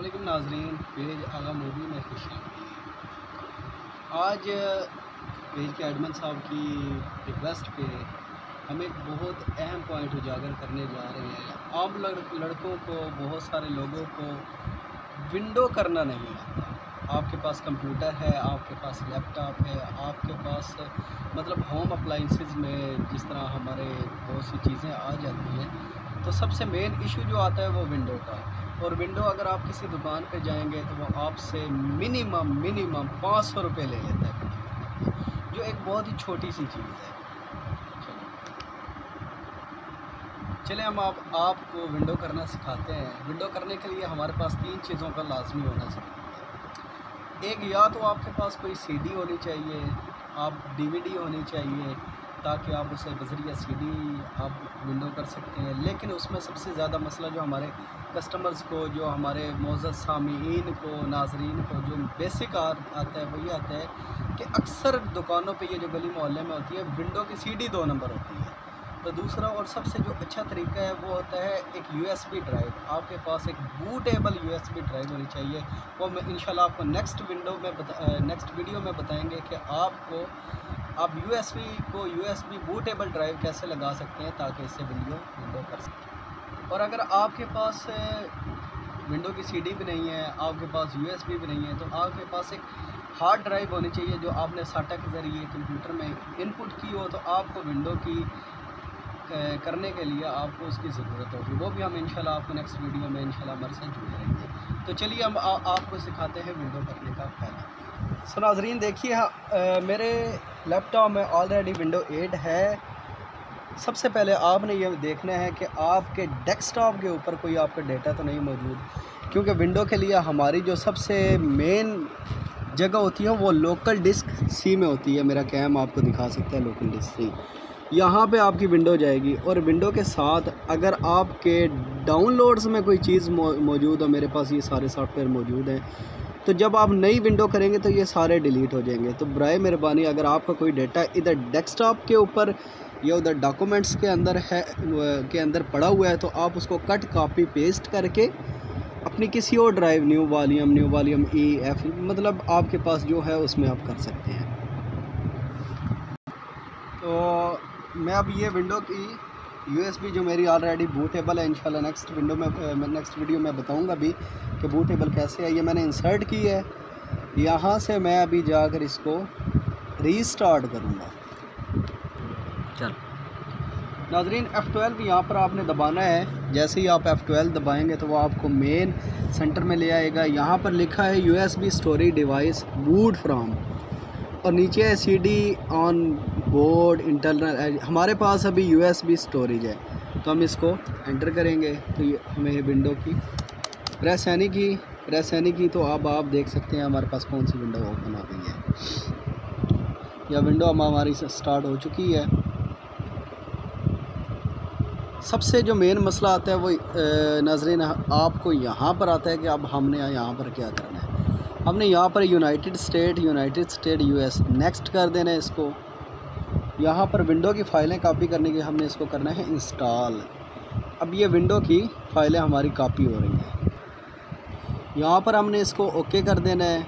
अस्सलामुअलैकुम नाजरीन, पेज आगा मूवी में खुशामदीद। आज पेज के एडमिन साहब की रिक्वेस्ट पे हम एक बहुत अहम पॉइंट उजागर करने जा रहे हैं। आम लड़कों को, बहुत सारे लोगों को विंडो करना नहीं आता। आपके पास कंप्यूटर है, आपके पास लैपटॉप है, आपके पास मतलब होम अप्लाइंसेस में जिस तरह हमारे बहुत सी चीज़ें आ जाती हैं, तो सबसे मेन इशू जो आता है वो विंडो का। और विंडो अगर आप किसी दुकान पे जाएंगे तो वो आपसे मिनिमम 500 रुपये ले लेता है, जो एक बहुत ही छोटी सी चीज़ है। चले हम आपको विंडो करना सिखाते हैं। विंडो करने के लिए हमारे पास 3 चीज़ों का लाजमी होना ज़रूरी है। एक, या तो आपके पास कोई सीडी होनी चाहिए, आप डीवीडी होनी चाहिए, ताकि आप उसे बज़रिया सीडी आप विंडो कर सकते हैं। लेकिन उसमें सबसे ज़्यादा मसला जो हमारे कस्टमर्स को, जो हमारे मोअज़्ज़ज़ सामीईन को, नाज़रीन को जो बेसिक आता है वो ये आता है कि अक्सर दुकानों पे ये जो गली मोहल्ले में होती है, विंडो की सीडी 2 नंबर होती है। तो दूसरा और सबसे जो अच्छा तरीका है वो होता है एक यूएसबी ड्राइव। आपके पास एक बूटेबल यूएसबी ड्राइव होनी चाहिए। वो मैं इंशाल्लाह आपको नेक्स्ट वीडियो में बताएंगे कि आप यूएसबी बूटेबल ड्राइव कैसे लगा सकते हैं ताकि इससे विंडो कर सकें। और अगर आपके पास विंडो की सीडी भी नहीं है, आपके पास यूएसबी भी नहीं है, तो आपके पास एक हार्ड ड्राइव होनी चाहिए जो आपने साटा के ज़रिए कंप्यूटर में इनपुट की हो। तो आपको विंडो की करने के लिए आपको उसकी ज़रूरत होगी। वो भी हम इंशाल्लाह आपको नेक्स्ट वीडियो में इंशाल्लाह हमारे साथ जुड़े रहेंगे। तो चलिए हम आपको सिखाते हैं विंडो करने का पहला। सो नाज़रीन देखिए, मेरे लैपटॉप में ऑलरेडी विंडो 8 है। सबसे पहले आपने ये देखना है कि आपके डेस्कटॉप के ऊपर कोई आपका डेटा तो नहीं मौजूद, क्योंकि विंडो के लिए हमारी जो सबसे मेन जगह होती है वो लोकल डिस्क सी में होती है। मेरा कैम आपको दिखा सकता है लोकल डिस्क सी। यहाँ पे आपकी विंडो जाएगी और विंडो के साथ अगर आपके डाउनलोड्स में कोई चीज़ मौजूद हो, मेरे पास ये सारे सॉफ्टवेयर मौजूद हैं, तो जब आप नई विंडो करेंगे तो ये सारे डिलीट हो जाएंगे। तो बराए मेहरबानी अगर आपका कोई डेटा इधर डेस्कटॉप के ऊपर या उधर डॉक्यूमेंट्स के अंदर पड़ा हुआ है, तो आप उसको कट कॉपी पेस्ट करके अपनी किसी और ड्राइव न्यू वॉल्यूम EF मतलब आपके पास जो है उसमें आप कर सकते हैं। तो मैं अब ये विंडो की USB जो मेरी ऑलरेडी बूटेबल है, इंशाल्लाह नेक्स्ट वीडियो में बताऊंगा भी कि बूटेबल कैसे है। ये मैंने इंसर्ट की है। यहाँ से मैं अभी जाकर इसको रीस्टार्ट करूँगा। चल नाज़रीन, F12 यहाँ पर आपने दबाना है। जैसे ही आप F12 दबाएंगे तो वो आपको मेन सेंटर में ले आएगा। यहाँ पर लिखा है USB storage device boot from, और नीचे है CD ऑन बोर्ड इंटरनल। हमारे पास अभी USB स्टोरेज है, तो हम इसको एंटर करेंगे तो ये हमें विंडो की प्रेस यानी की तो अब आप देख सकते हैं हमारे पास कौन सी विंडो ओपन हो गई है, या विंडो हमारी स्टार्ट हो चुकी है। सबसे जो मेन मसला आता है वो नाज़रीन आपको यहाँ पर आता है कि अब हमने यहाँ पर क्या करना है। हमने यहाँ पर यूनाइटेड स्टेट US नेक्स्ट कर देना है इसको। यहाँ पर विंडो की फ़ाइलें कॉपी करने के हमने इसको करना है इंस्टॉल। अब ये विंडो की फ़ाइलें हमारी कॉपी हो रही हैं। यहाँ पर हमने इसको ओके कर देना है।